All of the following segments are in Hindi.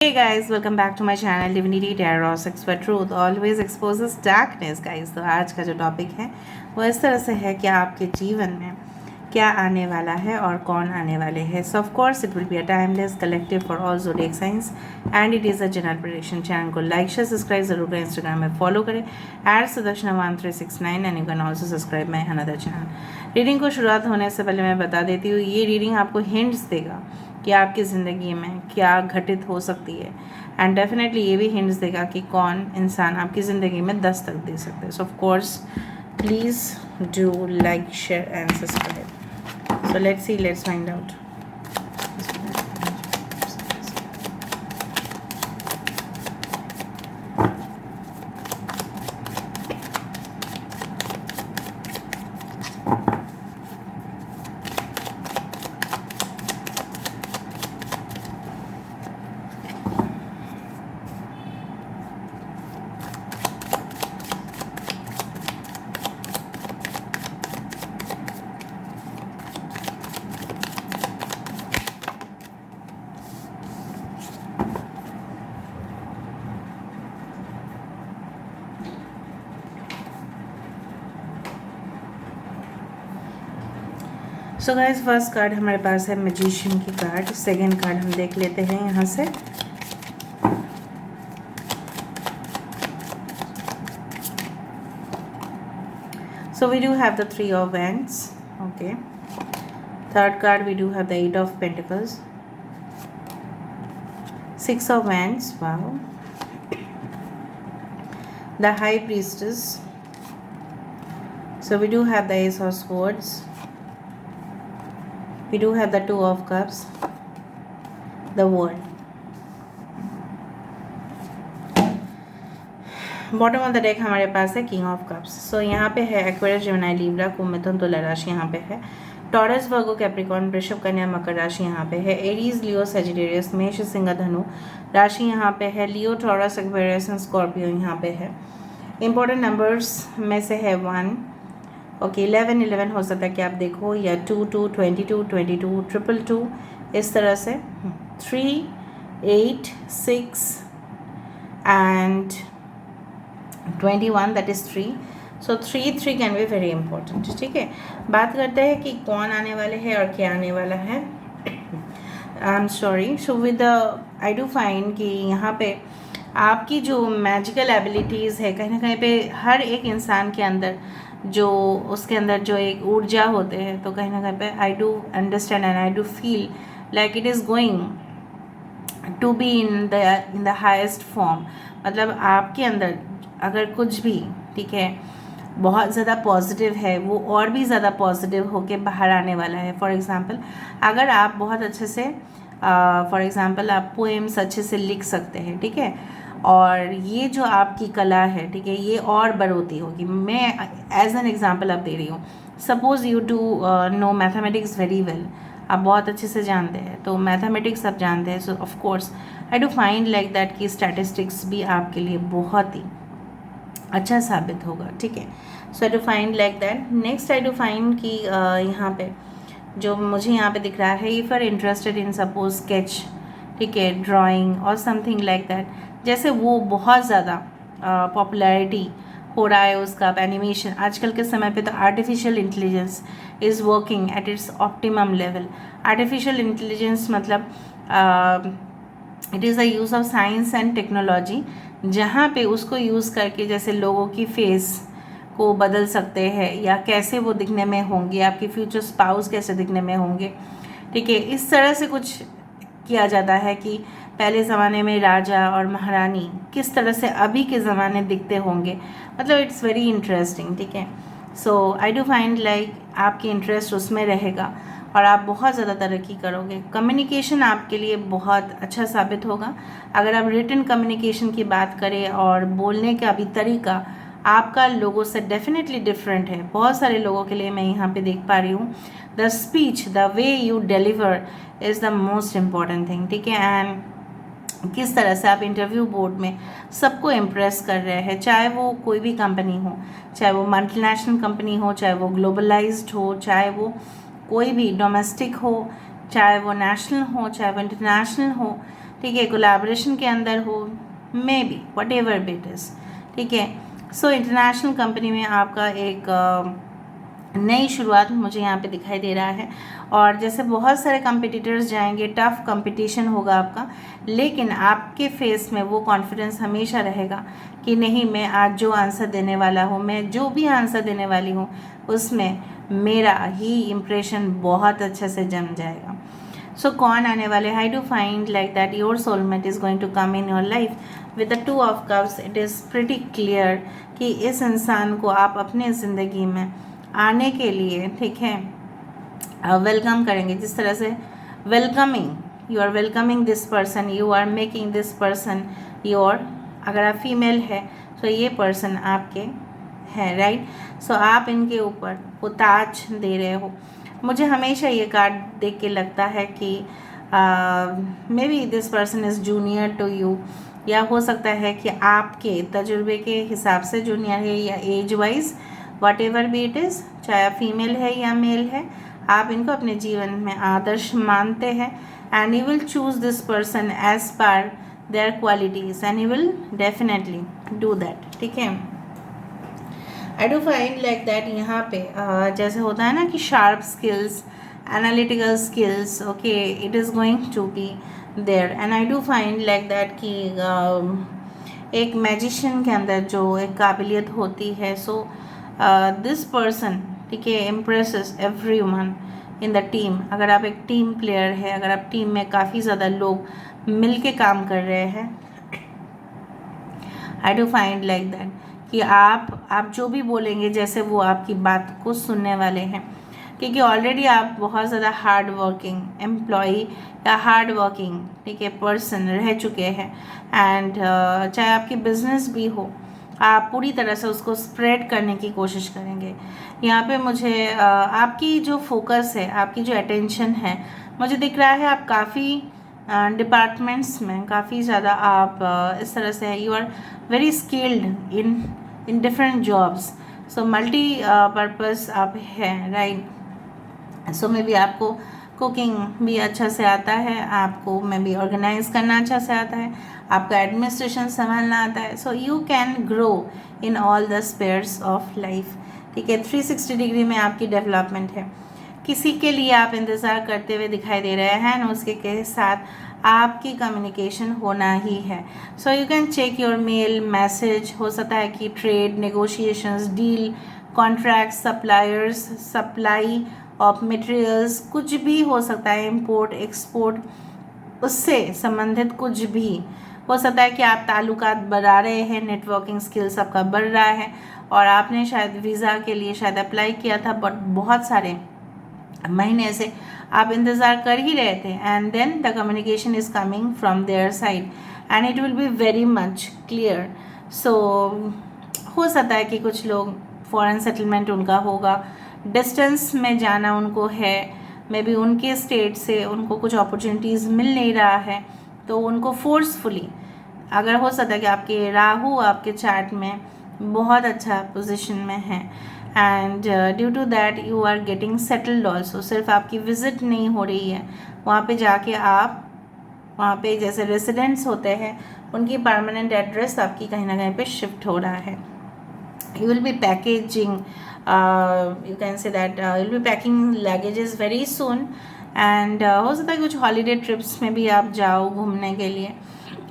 Hey guys, welcome back to my channel Divinity Tarot Sex for Truth always exposes darkness guys। तो आज का जो टॉपिक है वो इस तरह से है कि आपके जीवन में क्या आने वाला है और कौन आने वाले हैं। सो of course it will be a timeless collective for all zodiac science and it is a general prediction. Channel को लाइक शेयर सब्सक्राइब जरूर करें, इंस्टाग्राम में फॉलो करें @Sudarshana1369 and you can also subscribe my another channel. Reading को शुरुआत होने से पहले मैं बता देती हूँ, ये रीडिंग आपको हिंट्स देगा कि आपकी ज़िंदगी में क्या घटित हो सकती है एंड डेफिनेटली ये भी हिंट्स देगा कि कौन इंसान आपकी ज़िंदगी में दस्तक दे सकते हैं। सो of course please do like share and subscribe. So let's see, let's find out. So guys first card हमारे पास है मैजिशियन की कार्ड। सेकेंड कार्ड हम देख लेते हैं यहाँ से। So we do have the 3 of Wands, okay. Third card we do have the 8 of Pentacles, 6 of Wands, wow, the High Priestess. So we do have the Ace of Swords, we do have the 2 of Cups, the World. Bottom of the deck हमारे पास है किंग ऑफ कप्स। सो यहाँ पे है एक्वेरियस, जेमिनी, लिब्रा, कुंभ, मिथुन, तुला राशि यहाँ पे है। टॉरस, वर्गो, कैप्रिकॉर्न, वृषभ, कन्या, मकर राशि यहाँ पे है। एरीज, लियो, सेजिटेरियस, मेष, सिंह, धनु राशि यहाँ पे है। लियो, टॉरस, एक्वेरियस एंड स्कॉर्पियो यहाँ पे है। इंपॉर्टेंट नंबर्स में से है 1, ओके, 11 हो सकता है कि आप देखो, या 2 22 22 222 इस तरह से, 3 8 6 and 21, that is 3। So 3 can be very important. ठीक है, बात करते हैं कि कौन आने वाले हैं और क्या आने वाला है। I am sorry, so with I do find कि यहाँ पे आपकी जो मैजिकल एबिलिटीज़ है, कहीं ना कहीं पे हर एक इंसान के अंदर जो उसके अंदर जो एक ऊर्जा होते हैं, तो कहीं ना कहीं पे I do understand and I do feel like it is going to be in the highest form. मतलब आपके अंदर अगर कुछ भी, ठीक है, बहुत ज़्यादा पॉजिटिव है, वो और भी ज़्यादा पॉजिटिव होके बाहर आने वाला है। फॉर एग्ज़ाम्पल, अगर आप बहुत अच्छे से फॉर एग्ज़ाम्पल आप पोएम्स अच्छे से लिख सकते हैं, ठीक है, और ये जो आपकी कला है, ठीक है, ये और बढ़ोती होगी। मैं एज एन एग्ज़ाम्पल आप दे रही हूँ। Suppose you do know mathematics very well, आप बहुत अच्छे से जानते हैं, तो मैथमेटिक्स आप जानते हैं। सो of course I do find like that कि स्टैटिस्टिक्स भी आपके लिए बहुत ही अच्छा साबित होगा। ठीक है, so I do find like that. Next I do find कि यहाँ पे जो मुझे यहाँ पे दिख रहा है, if are interested in suppose sketch, ठीक है, ड्राइंग और समथिंग लाइक दैट, जैसे वो बहुत ज़्यादा पॉपुलैरिटी हो रहा है उसका एनिमेशन आजकल के समय पे, तो artificial intelligence is working at its optimum level. Artificial intelligence मतलब it is the use of science and technology, जहाँ पे उसको यूज़ करके जैसे लोगों की फेस को बदल सकते हैं, या कैसे वो दिखने में होंगे, आपके फ्यूचर स्पाउस कैसे दिखने में होंगे, ठीक है, इस तरह से कुछ किया जाता है कि पहले ज़माने में राजा और महारानी किस तरह से अभी के ज़माने दिखते होंगे। मतलब इट्स वेरी इंटरेस्टिंग। ठीक है, so I do find like आपकी इंटरेस्ट उसमें रहेगा और आप बहुत ज़्यादा तरक्की करोगे। कम्युनिकेशन आपके लिए बहुत अच्छा साबित होगा। अगर आप रिटन कम्युनिकेशन की बात करें और बोलने का भी तरीका आपका लोगों से डेफिनेटली डिफरेंट है। बहुत सारे लोगों के लिए मैं यहाँ पे देख पा रही हूँ, the speech, the way you deliver is the most important thing. ठीक है, एंड किस तरह से आप इंटरव्यू बोर्ड में सबको इम्प्रेस कर रहे हैं, चाहे वो कोई भी कंपनी हो, चाहे वो मल्टीनेशनल कंपनी हो, चाहे वो ग्लोबलाइज्ड हो, चाहे वो कोई भी डोमेस्टिक हो, चाहे वो नेशनल हो, चाहे वो इंटरनेशनल हो, ठीक है, कोलैबोरेशन के अंदर हो, may be what ever bit is, ठीक है। सो इंटरनेशनल कंपनी में आपका एक नई शुरुआत मुझे यहाँ पे दिखाई दे रहा है। और जैसे बहुत सारे कंपटीटर्स जाएंगे, टफ कंपटीशन होगा आपका, लेकिन आपके फेस में वो कॉन्फिडेंस हमेशा रहेगा कि नहीं, मैं आज जो आंसर देने वाला हूँ, मैं जो भी आंसर देने वाली हूँ उसमें मेरा ही इम्प्रेशन बहुत अच्छे से जम जाएगा। सो कौन आने वाले, hi to find like that your soulmate is going to come in your life with the 2 of cups. It is pretty clear कि इस इंसान को आप अपने ज़िंदगी में आने के लिए, ठीक है, वेलकम करेंगे। जिस तरह से welcoming, you are welcoming this person, you are making this person your, अगर आप फीमेल है तो ये पर्सन आपके है, राइट। सो आप इनके ऊपर वो ताज दे रहे हो। मुझे हमेशा ये कार्ड देख के लगता है कि maybe this person is junior to you, या हो सकता है कि आपके तजुर्बे के हिसाब से जूनियर है, या age wise, what ever be it is, चाहे आप फीमेल है या मेल है, आप इनको अपने जीवन में आदर्श मानते हैं। And you will choose this person as per their qualities and you will definitely do that, ठीक है। I do find like that यहाँ पे जैसे होता है ना कि sharp skills, analytical skills, okay, it is going to be there. And I do find like that कि एक मैजिशियन के अंदर जो एक काबिलियत होती है, सो दिस पर्सन, ठीक है, impresses everyone in the team. अगर आप एक टीम प्लेयर है, अगर आप टीम में काफ़ी ज़्यादा लोग मिल के काम कर रहे हैं, आई डू फाइंड लाइक दैट कि आप जो भी बोलेंगे जैसे वो आपकी बात को सुनने वाले हैं, क्योंकि ऑलरेडी आप बहुत ज़्यादा हार्ड वर्किंग एम्प्लॉई या हार्ड वर्किंग, ठीक है, पर्सन रह चुके हैं। एंड चाहे आपकी बिजनेस भी हो, आप पूरी तरह से उसको स्प्रेड करने की कोशिश करेंगे। यहाँ पे मुझे आपकी जो फोकस है, आपकी जो अटेंशन है, मुझे दिख रहा है आप काफ़ी डिपार्टमेंट्स में काफ़ी ज़्यादा आप इस तरह से है, you are very skilled in different jobs. So multi purpose आप हैं, राइट। सो मे बी आपको कुकिंग भी अच्छा से आता है, आपको मे बी ऑर्गेनाइज करना अच्छा से आता है, आपका एडमिनिस्ट्रेशन संभालना आता है। So you can grow in all the spheres of life, ठीक है। 360 डिग्री में आपकी डेवलपमेंट है। किसी के लिए आप इंतज़ार करते हुए दिखाई दे रहे हैं और उसके के साथ आपकी कम्युनिकेशन होना ही है। So you can check your mail message. हो सकता है कि trade, negotiations, deal, contract, suppliers, supply of materials, कुछ भी हो सकता है, इंपोर्ट एक्सपोर्ट, उससे संबंधित कुछ भी हो सकता है कि आप ताल्लुकात बढ़ा रहे हैं, नेटवर्किंग स्किल्स आपका बढ़ रहा है, और आपने शायद वीज़ा के लिए शायद अप्लाई किया था, बट बहुत सारे महीने से आप इंतज़ार कर ही रहे थे, and then the communication is coming from their side and it will be very much clear. So हो सकता है कि कुछ लोग फॉरेन सेटलमेंट उनका होगा, डिस्टेंस में जाना उनको है, मे बी उनके स्टेट से उनको कुछ अपॉर्चुनिटीज़ मिल नहीं रहा है, तो उनको फोर्सफुली, अगर हो सकता है कि आपके राहु आपके चार्ट में बहुत अच्छा पोजीशन में है, and due to that you are getting settled also. सिर्फ आपकी विजिट नहीं हो रही है, वहाँ पे जाके आप वहाँ पे जैसे रेसिडेंट्स होते हैं उनकी परमानेंट एड्रेस आपकी कहीं ना कहीं पे शिफ्ट हो रहा है। You will be packaging, you can say that you will be packing luggages very soon, and हो सकता है कुछ हॉलीडे ट्रिप्स में भी आप जाओ घूमने के लिए।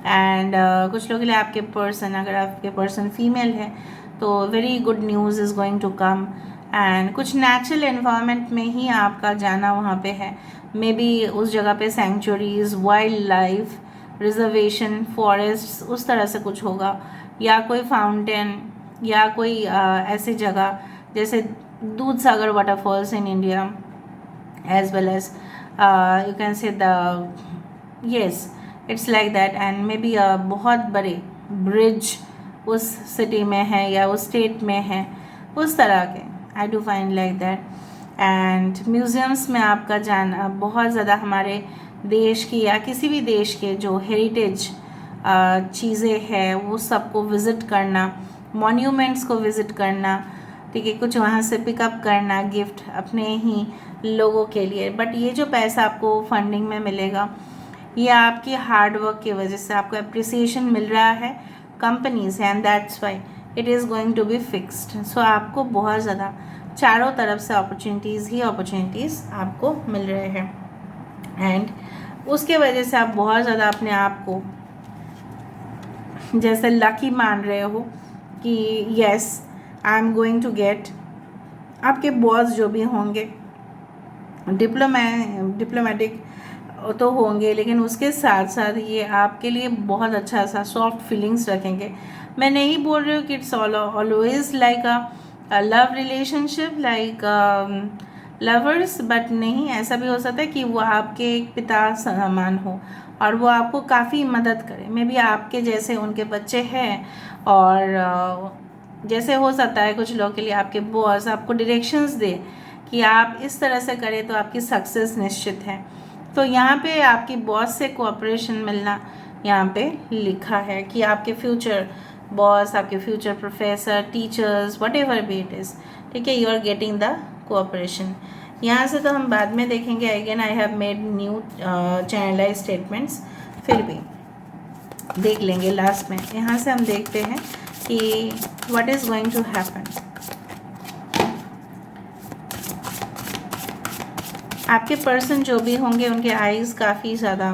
एंड कुछ लोगों के लिए आपके पर्सन, अगर आपके पर्सन फीमेल है तो very good news is going to come, and कुछ नेचुरल एनवायरनमेंट में ही आपका जाना वहाँ पे है। मे बी उस जगह पे sanctuaries, wild life reservation, forest, उस तरह से कुछ होगा, या कोई फाउंटेन, या कोई ऐसी जगह जैसे दूध सागर waterfalls in India, as well as you can say the yes it's like that, and maybe बहुत बड़े ब्रिज उस सिटी में है या उस स्टेट में है, उस तरह के आई do find like that. And museums में आपका जाना, बहुत ज़्यादा हमारे देश की या किसी भी देश के जो हेरिटेज चीज़ें हैं वो सबको विज़िट करना, मॉन्यूमेंट्स को विज़िट करना, ठीक है, कुछ वहाँ से पिकअप करना गिफ्ट अपने ही लोगों के लिए। बट ये जो पैसा आपको फंडिंग में मिलेगा, ये आपकी हार्ड वर्क की वजह से आपको अप्रिसिएशन मिल रहा है कंपनी से, and that's why it is going to be fixed. So आपको बहुत ज़्यादा चारों तरफ से अपॉर्चुनिटीज़ ही अपॉर्चुनिटीज़ आपको मिल रहे हैं, एंड उसके वजह से आप बहुत ज़्यादा अपने आप को जैसे लकी मान रहे हो कि yes I am going to get. आपके बॉस जो भी होंगे डिप्लोमेटिक तो होंगे, लेकिन उसके साथ साथ ये आपके लिए बहुत अच्छा सा सॉफ्ट फीलिंग्स रखेंगे। मैं नहीं बोल रही हूँ कि it's always like a love relationship like lovers, but नहीं, ऐसा भी हो सकता है कि वो आपके एक पिता समान हो और वो आपको काफ़ी मदद करे। मे बी आपके जैसे उनके बच्चे हैं, और जैसे हो सकता है कुछ लोगों के लिए आपके बॉस आपको डायरेक्शंस दे कि आप इस तरह से करें तो आपकी सक्सेस निश्चित है। तो यहाँ पे आपकी बॉस से कोऑपरेशन मिलना यहाँ पे लिखा है कि आपके फ्यूचर बॉस, आपके future professor, teachers, whatever be it is, ठीक है, you are getting the cooperation. यहाँ से तो हम बाद में देखेंगे, again I have made new channelize statements, फिर भी देख लेंगे लास्ट में। यहाँ से हम देखते हैं कि what is going to happen. आपके पर्सन जो भी होंगे उनके आईज़ काफ़ी ज़्यादा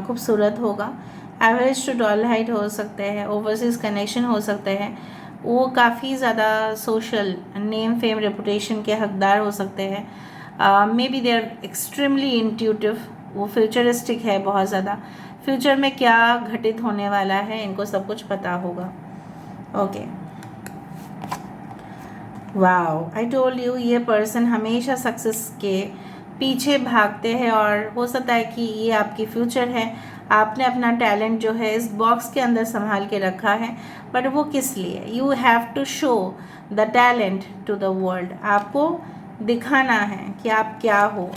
खूबसूरत होगा। एवरेज टू डॉल हाइट हो सकते हैं, ओवरसीज कनेक्शन हो सकते हैं, वो काफ़ी ज़्यादा सोशल नेम फेम रेपुटेशन के हकदार हो सकते हैं। Maybe they are extremely intuitive, वो फ्यूचरिस्टिक है बहुत ज़्यादा, फ्यूचर में क्या घटित होने वाला है इनको सब कुछ पता होगा। Okay, wow, I told you, ये पर्सन हमेशा सक्सेस के पीछे भागते हैं, और हो सकता है कि ये आपकी फ्यूचर है। आपने अपना टैलेंट जो है इस बॉक्स के अंदर संभाल के रखा है, बट वो किस लिए? You have to show the talent to the world. आपको दिखाना है कि आप क्या हो।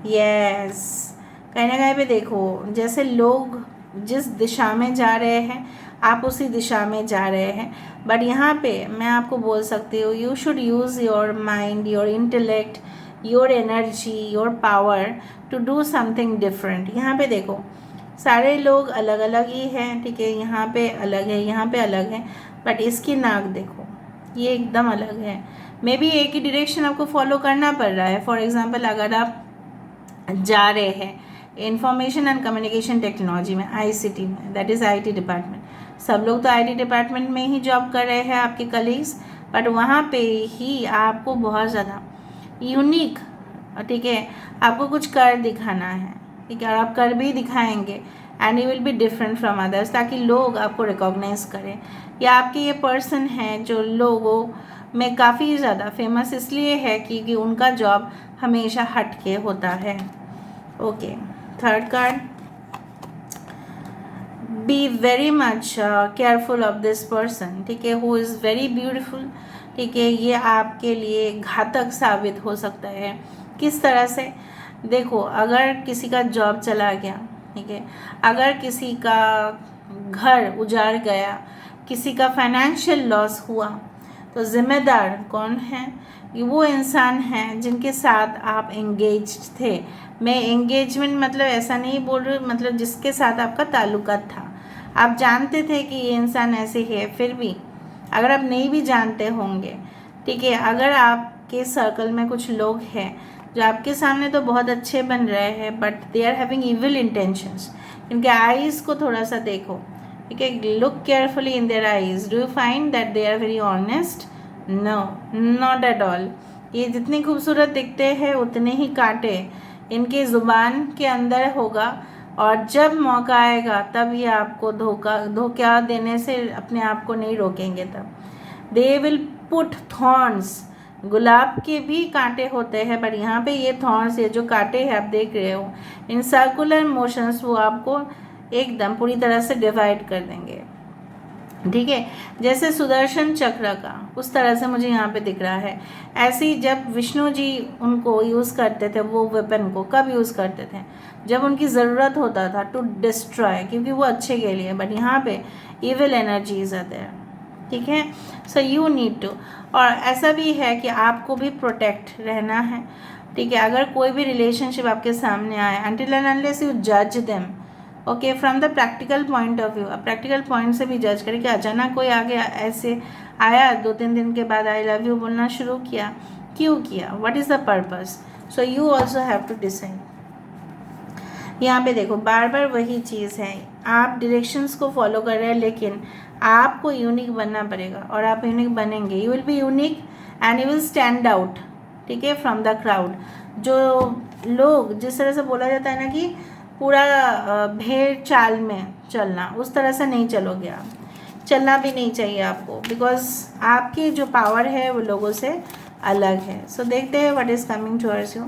यस, कहीं ना कहीं पे देखो, जैसे लोग जिस दिशा में जा रहे हैं आप उसी दिशा में जा रहे हैं, बट यहाँ पे मैं आपको बोल सकती हूँ, you should use your mind, your intellect, your energy, your power to do something different. यहाँ पे देखो, सारे लोग अलग अलग ही हैं, ठीक है, यहाँ पे अलग है, यहाँ पे अलग है, बट इसकी नाक देखो, ये एकदम अलग है। मे बी एक ही डायरेक्शन आपको फॉलो करना पड़ रहा है। फॉर एग्जांपल, अगर आप जा रहे हैं इंफॉर्मेशन एंड कम्युनिकेशन टेक्नोलॉजी में, आईसीटी में, दैट इज़ आईटी डिपार्टमेंट, सब लोग तो आईटी डिपार्टमेंट में ही जॉब कर रहे हैं आपके कलीग्स, बट वहाँ पे ही आपको बहुत ज़्यादा यूनिक, ठीक है, आपको कुछ कर दिखाना है, ठीक है, और आप कर भी दिखाएंगे, and you will be different from others, ताकि लोग आपको रिकॉग्नाइज करें। या आपके ये पर्सन हैं जो लोगों में काफ़ी ज़्यादा फेमस इसलिए है क्योंकि उनका जॉब हमेशा हट के होता है। Okay, third card, B very much careful of this person, ठीक है, हु इज़ वेरी ब्यूटिफुल, ठीक है, ये आपके लिए घातक साबित हो सकता है। किस तरह से? देखो, अगर किसी का जॉब चला गया, ठीक है, अगर किसी का घर उजाड़ गया, किसी का फाइनेंशियल लॉस हुआ, तो ज़िम्मेदार कौन है? वो इंसान हैं जिनके साथ आप एंगेज्ड थे। मैं एंगेजमेंट मतलब ऐसा नहीं बोल रही, मतलब जिसके साथ आपका ताल्लुकात था, आप जानते थे कि ये इंसान ऐसे है। फिर भी अगर आप नहीं भी जानते होंगे, ठीक है, अगर आपके सर्कल में कुछ लोग हैं जो आपके सामने तो बहुत अच्छे बन रहे हैं, but they are having evil intentions, इनके आईज़ को थोड़ा सा देखो, ठीक है, look carefully in their eyes, do you find that they are very honest? No, not at all. ये जितने खूबसूरत दिखते हैं उतने ही कांटे इनके ज़ुबान के अंदर होगा, और जब मौका आएगा तब ये आपको धोखा देने से अपने आप को नहीं रोकेंगे। तब दे विल पुट थॉर्न्स, गुलाब के भी कांटे होते हैं, बट यहाँ पे ये थॉर्न्स, ये जो कांटे हैं आप देख रहे हो, इन सर्कुलर मोशंस वो आपको एकदम पूरी तरह से डिवाइड कर देंगे, ठीक है, जैसे सुदर्शन चक्र का, उस तरह से मुझे यहाँ पे दिख रहा है। ऐसे ही जब विष्णु जी उनको यूज़ करते थे, वो वेपन को कब यूज़ करते थे? जब उनकी ज़रूरत होता था टू डिस्ट्रॉय, क्योंकि वो अच्छे के लिए, बट यहाँ पे इविल एनर्जीज आते हैं, ठीक है। सो यू नीड टू, और ऐसा भी है कि आपको भी प्रोटेक्ट रहना है, ठीक है। अगर कोई भी रिलेशनशिप आपके सामने आए, until and unless you judge them, okay, from the practical point of view, आप प्रैक्टिकल पॉइंट से भी जज करें कि अचानक कोई आगे ऐसे आया, 2-3 दिन के बाद आई लव यू बोलना शुरू किया, क्यों किया, what is the purpose, so you also have to decide. यहाँ पे देखो बार बार वही चीज़ है, आप डायरेक्शंस को फॉलो कर रहे हैं, लेकिन आपको यूनिक बनना पड़ेगा, और आप यूनिक बनेंगे, you will be unique and you will stand out, ठीक है, फ्रॉम द क्राउड। जो लोग, जिस तरह से बोला जाता है ना कि पूरा भेड़ चाल में चलना, उस तरह से नहीं चलोगे आप, चलना भी नहीं चाहिए आपको, बिकॉज आपकी जो पावर है वो लोगों से अलग है। सो देखते हैं what is coming towards you.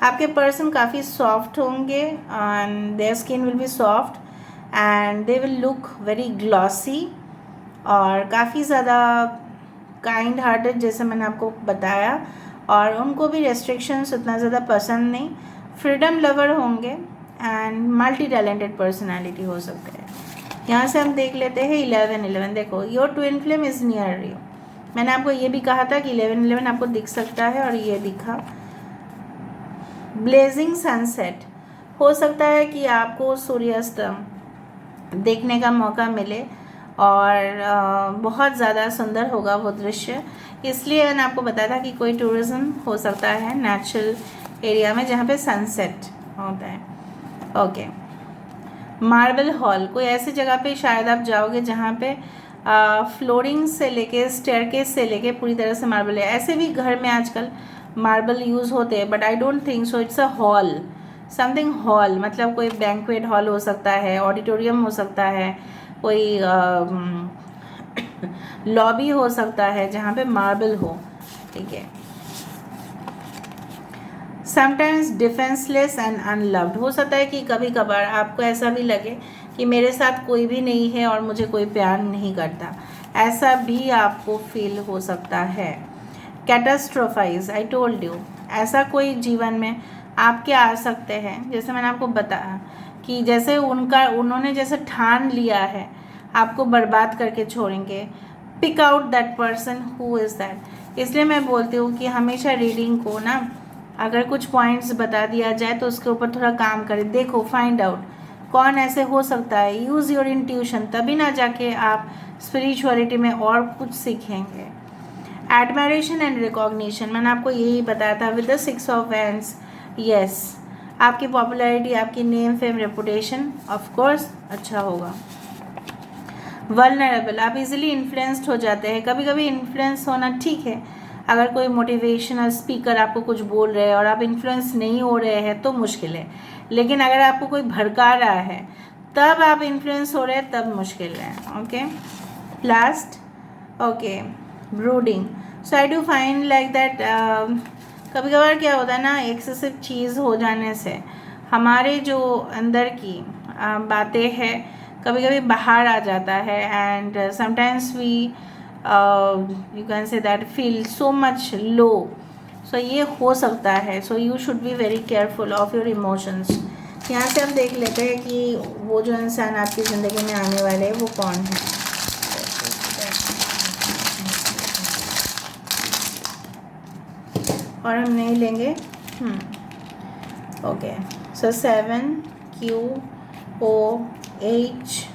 आपके पर्सन काफ़ी सॉफ्ट होंगे and their skin will be soft and they will look very glossy, और काफ़ी ज़्यादा काइंड हार्टेड, जैसे मैंने आपको बताया, और उनको भी रेस्ट्रिक्शंस उतना ज़्यादा पसंद नहीं, फ्रीडम लवर होंगे एंड मल्टी टैलेंटेड पर्सनैलिटी हो सकते हैं। यहाँ से हम देख लेते हैं 11-11। देखो your twin flame is near you. मैंने आपको ये भी कहा था कि 11-11 आपको दिख सकता है, और ये दिखा। ब्लेजिंग सनसेट, हो सकता है कि आपको सूर्यास्त देखने का मौका मिले, और बहुत ज़्यादा सुंदर होगा वो दृश्य। इसलिए मैंने आपको बताया था कि कोई टूरिज़्म हो सकता है नेचुरल एरिया में जहाँ पे सनसेट होता है। ओके, मार्बल हॉल, कोई ऐसी जगह पे शायद आप जाओगे जहाँ पे फ्लोरिंग से लेके स्टेयरकेस से लेके पूरी तरह से मार्बल है। ऐसे भी घर में आजकल मार्बल यूज़ होते हैं, but I don't think so, it's a hall, something hall, मतलब कोई बैंक्वेट हॉल हो सकता है, ऑडिटोरियम हो सकता है, कोई लॉबी हो सकता है जहाँ पे मार्बल हो, ठीक है। समटाइम्स डिफेंसलेस एंड अनलव्ड, हो सकता है कि कभी कभार आपको ऐसा भी लगे कि मेरे साथ कोई भी नहीं है और मुझे कोई प्यार नहीं करता, ऐसा भी आपको फील हो सकता है। कैटास्ट्रोफाइज, आई टोल्ड यू, ऐसा कोई जीवन में आपके आ सकते हैं, जैसे मैंने आपको बताया कि जैसे उन्होंने जैसे ठान लिया है आपको बर्बाद करके छोड़ेंगे। Pick out that person who is that. इसलिए मैं बोलती हूँ कि हमेशा रीडिंग को ना, अगर कुछ पॉइंट्स बता दिया जाए तो उसके ऊपर थोड़ा काम करें, देखो, फाइंड आउट कौन ऐसे हो सकता है, यूज़ योर इंट्यूशन, तभी ना जाके आप स्पिरिचुअलिटी में और कुछ सीखेंगे। एडमायरेशन एंड रिकॉग्निशन, मैंने आपको यही बताया था with the 6 of wands. Yes, आपकी पॉपुलैरिटी, आपकी name fame reputation of course अच्छा होगा। वल्नरेबल, आप इजीली इन्फ्लुएंस्ड हो जाते हैं। कभी कभी इन्फ्लुएंस होना ठीक है, अगर कोई मोटिवेशनल स्पीकर आपको कुछ बोल रहे हैं और आप इन्फ्लुएंस नहीं हो रहे हैं तो मुश्किल है, लेकिन अगर आपको कोई भड़का रहा है तब आप इन्फ्लुएंस हो रहे हैं, तब मुश्किल है। Okay, last, okay, brooding. So I do find like that कभी कभार क्या होता है ना, एक्सेसिव चीज़ हो जाने से हमारे जो अंदर की बातें हैं कभी कभी बाहर आ जाता है, and sometimes we you can say that feel so much low. So ये हो सकता है, so you should be very careful of your emotions. यहाँ से हम देख लेते हैं कि वो जो इंसान आपकी ज़िंदगी में आने वाले हैं वो कौन है। और हम नहीं लेंगे, ओके, सो 7 QOH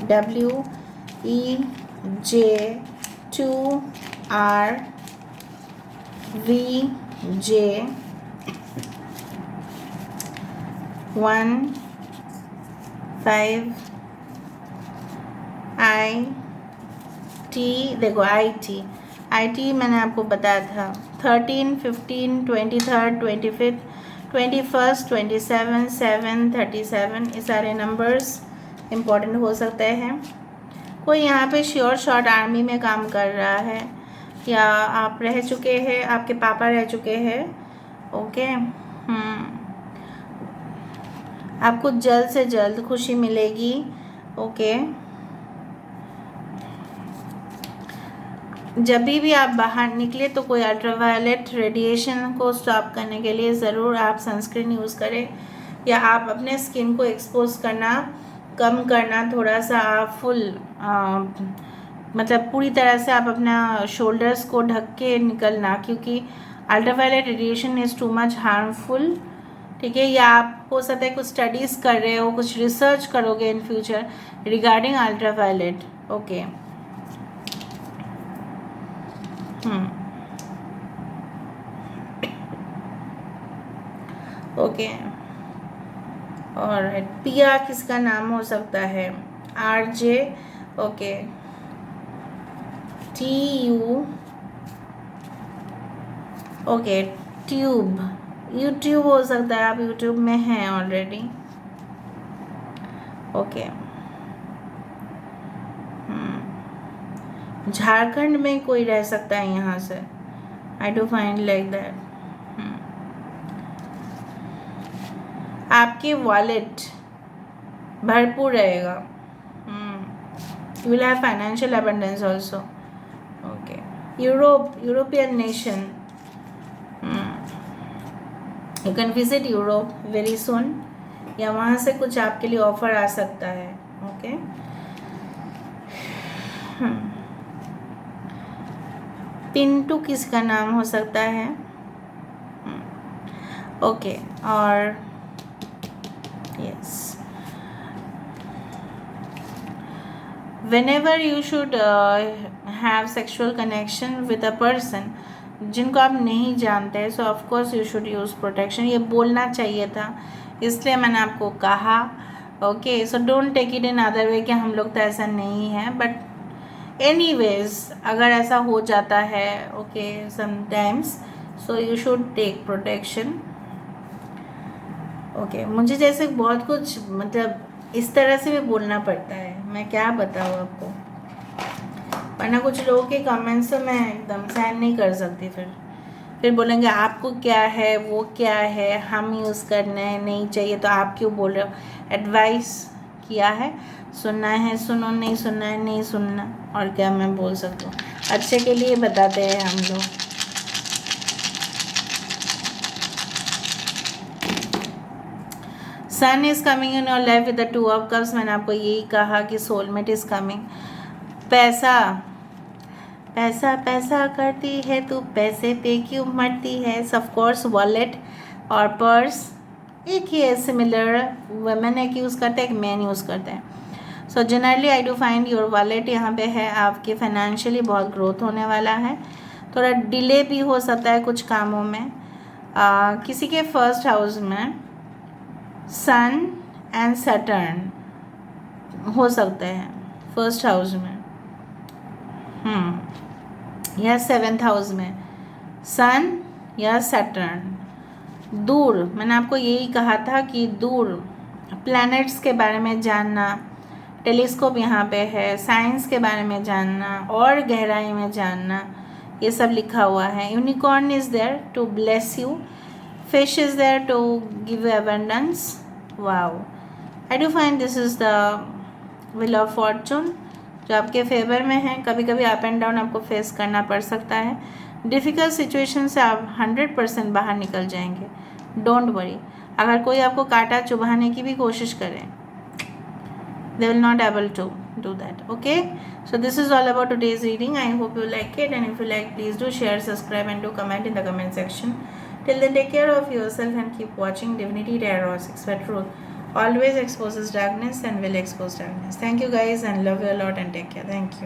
WEJ 2RVJ 15IT। देखो IT मैंने आपको बताया था 13, 15, 23rd, 25th, 21st, 27, 7, 37, ये सारे नंबर्स इम्पॉर्टेंट हो सकते हैं। कोई यहाँ पे श्योर शॉर्ट आर्मी में काम कर रहा है, या आप रह चुके हैं, आपके पापा रह चुके हैं। ओके, आपको जल्द से जल्द खुशी मिलेगी। ओके, जब भी आप बाहर निकले तो कोई अल्ट्रावायलेट रेडिएशन को स्टॉप करने के लिए ज़रूर आप सनस्क्रीन यूज़ करें, या आप अपने स्किन को एक्सपोज करना कम करना, थोड़ा सा आप फुल मतलब पूरी तरह से आप अपना शोल्डर्स को ढक के निकलना, क्योंकि ultraviolet radiation is too much harmful, ठीक है। या आप हो सकता है कुछ स्टडीज़ कर रहे हो, कुछ रिसर्च करोगे in future regarding ultraviolet, okay. Okay, और पिया किसका नाम हो सकता है? RJ, okay, TU, okay, tube, YouTube हो सकता है, आप यूट्यूब में हैं ऑलरेडी, ओके। झारखंड में कोई रह सकता है यहाँ से, आई डू फाइंड लाइक दैट। आपके वॉलेट भरपूर रहेगा, you will have financial abundance also, okay. European nation, you can visit Europe very soon, या वहाँ से कुछ आपके लिए ऑफर आ सकता है, ओके। पिंटू किसका नाम हो सकता है? ओके, और yes, whenever you should have sexual connection with a person जिनको आप नहीं जानते, so of course you should use protection. ये बोलना चाहिए था, इसलिए मैंने आपको कहा, okay. So don't take it in other way कि हम लोग तो ऐसा नहीं है, बट एनीवेज अगर ऐसा हो जाता है, okay, sometimes, so you should take protection, okay. मुझे जैसे बहुत कुछ मतलब इस तरह से भी बोलना पड़ता है, मैं क्या बताऊँ आपको, वरना कुछ लोगों के कमेंट्स तो मैं एकदम सहन नहीं कर सकती। फिर बोलेंगे आपको क्या है, वो क्या है, हम यूज़ करने नहीं चाहिए तो आप क्यों बोल रहे हो। एडवाइस किया है, सुनना है सुनो, नहीं सुनना है नहीं सुनना, और क्या मैं बोल सकती हूँ, अच्छे के लिए बताते हैं हम लोग। Sun is coming in your life with the 2 of cups. मैंने आपको यही कहा कि सोलमेट इज़ कमिंग। पैसा पैसा पैसा करती है तू, पैसे पे क्यों मरती है। ऑफ कोर्स वॉलेट और पर्स एक ही है, सिमिलर, वुमेन एक यूज़ करते हैं, एक मैन यूज़ करते हैं। So generally I do find your wallet यहाँ पे है, आपके फाइनेंशियली बहुत ग्रोथ होने वाला है। थोड़ा डिले भी हो सकता है कुछ कामों में। किसी के फर्स्ट हाउस में सन एंड सैटर्न हो सकते हैं, फर्स्ट हाउस में, या 7th हाउस में सन या सैटर्न। दूर, मैंने आपको यही कहा था कि दूर प्लैनेट्स के बारे में जानना, टेलीस्कोप यहाँ पे है, साइंस के बारे में जानना और गहराई में जानना, ये सब लिखा हुआ है। Unicorn is there to bless you, fish is there to give you abundance. Wow, I do find this is the wheel of fortune जो आपके फेवर में है। कभी कभी अप एंड डाउन आपको फेस करना पड़ सकता है, डिफ़िकल्ट सिचुएशन से आप 100% बाहर निकल जाएंगे, डोंट वरी। अगर कोई आपको काटा चुभाने की भी कोशिश करे, they will not able to do that, okay? So this is all about today's reading. I hope you like it, and if you like, please do share, subscribe and do comment in the comment section. Till then, take care of yourself and keep watching Divinity Tarot 6 for Truth always exposes darkness and will expose darkness. Thank you guys, and love you a lot, and take care. Thank you.